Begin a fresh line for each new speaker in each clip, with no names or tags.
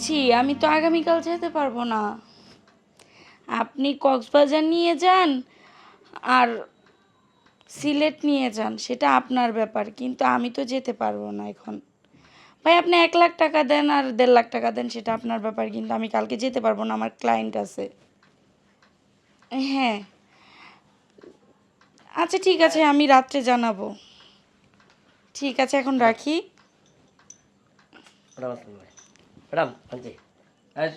জি আমি তো আগামীকাল যেতে পারবো না। আপনি কক্সবাজার নিয়ে যান আর সিলেট নিয়ে যান, সেটা আপনার ব্যাপার, কিন্তু আমি তো যেতে পারবো না এখন। ভাই আপনি 1,00,000 টাকা দেন আর 1.5 লাখ টাকা দেন, সেটা আপনার ব্যাপার, কিন্তু আমি কালকে যেতে পারবো না, আমার ক্লায়েন্ট আছে। হ্যাঁ আচ্ছা ঠিক আছে, আমি রাত্রে জানাবো। ঠিক আছে এখন রাখি।
ম্যাডাম আসসালাম ভাই। ম্যাডাম আনছি। হ্যাঁ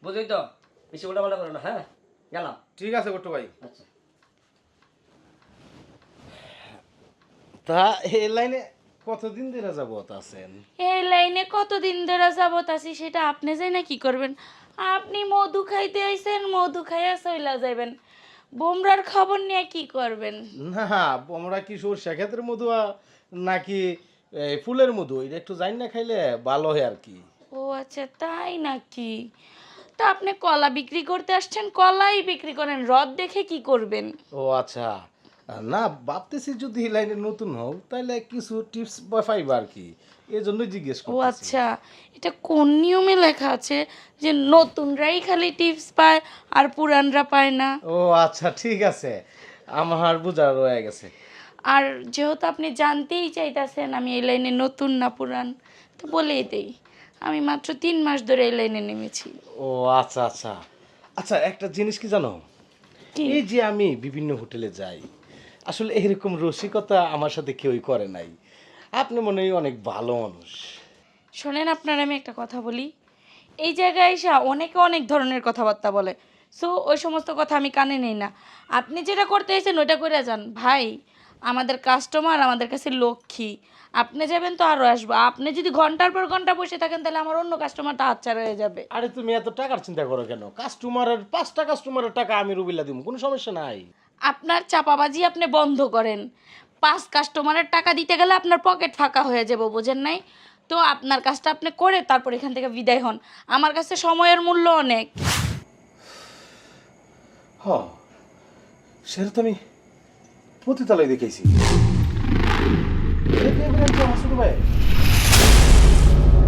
বুঝলি তো, বেশি উল্টাপাল্টা করো না। হ্যাঁ গেলাম।
ঠিক আছে গট্টু ভাই।
আচ্ছা।
তা এই লাইনে কতদিন ধরে যাবত আছেন?
এই লাইনে কতদিন ধরে যাবত আছি সেটা আপনি যাই না কি করবেন? আপনি মধু খাইতে আইছেন, মধু খাইয়া চইলা যাইবেন, বোমরার খবর নিয়ে কি করবেন?
না, আমরা কি সরষে ক্ষেতের মধু নাকি এই ফুলের মধু, এটা একটু জানি না, খাইলে ভালো হয় আর কি।
ও আচ্ছা তাই নাকি? তা আপনি কলা বিক্রি করতে আসছেন, কলাই বিক্রি করেন, রদ দেখে কি করবেন?
ও আচ্ছা, না ভাবতেছি যদি এই লাইনে নতুন হও তাহলে কিছু টিপস পাইবা আর কি, এই জন্যই জিজ্ঞেস
ও
করতেছি।
আচ্ছা, এটা কোন নিয়মে লেখা আছে যে নতুনরাই খালি টিপস পায় আর পুরানরা পায় না?
ও আচ্ছা ঠিক আছে, আমার বোঝা রয়ে গেছে।
আর যেহেতু আপনি জানতেই চাইতেছেন আমি এই লাইনে নতুন না পুরান, তো বলেই দেই আমি মাত্র 3 মাস ধরে এই লাইনে নেমেছি।
ও আচ্ছা আচ্ছা। আচ্ছা একটা জিনিস কি জানো,
কি?
এই যে আমি বিভিন্ন হোটেলে যাই, আসলে এরকম রসিকতা আমার সাথে কেউই করে নাই। আপনি মনে হয় অনেক ভালো মানুষ।
শোনেন আপনার আমি একটা কথা বলি, এই জায়গায় এসে অনেকে অনেক ধরনের কথাবার্তা বলে, সো ওই সমস্ত কথা আমি কানে নেই না। আপনি যেটা করতে এসেছেন ওইটা করে যান ভাই, আমাদের কাস্টমার আমাদের কাছে লক্ষ্মী। আপনি যাবেন তো আরও আসবো, আপনি যদি ঘন্টার পর ঘন্টা বসে থাকেন তাহলে আমার অন্য কাস্টমারটা হাতছাড়া হয়ে যাবে।
আরে তুমি এত টাকার চিন্তা করো কেন? কাস্টমারের 5টা কাস্টমারের টাকা আমি রুবিলা দিব, কোনো সমস্যা নাই।
আপনার চাপাবাজি আপনি বন্ধ করেন। 5 কাস্টমারের টাকা দিতে গেলে আপনার পকেট ফাঁকা হয়ে যাবে, বোঝেন নাই? তো আপনার কাজটা আপনি করে তারপর এখান থেকে বিদায় হন, আমার কাছে সময়ের মূল্য অনেক।
হ, সেটা তো আমি পতিতালয় দেখেছি। আমার ছোট ভাই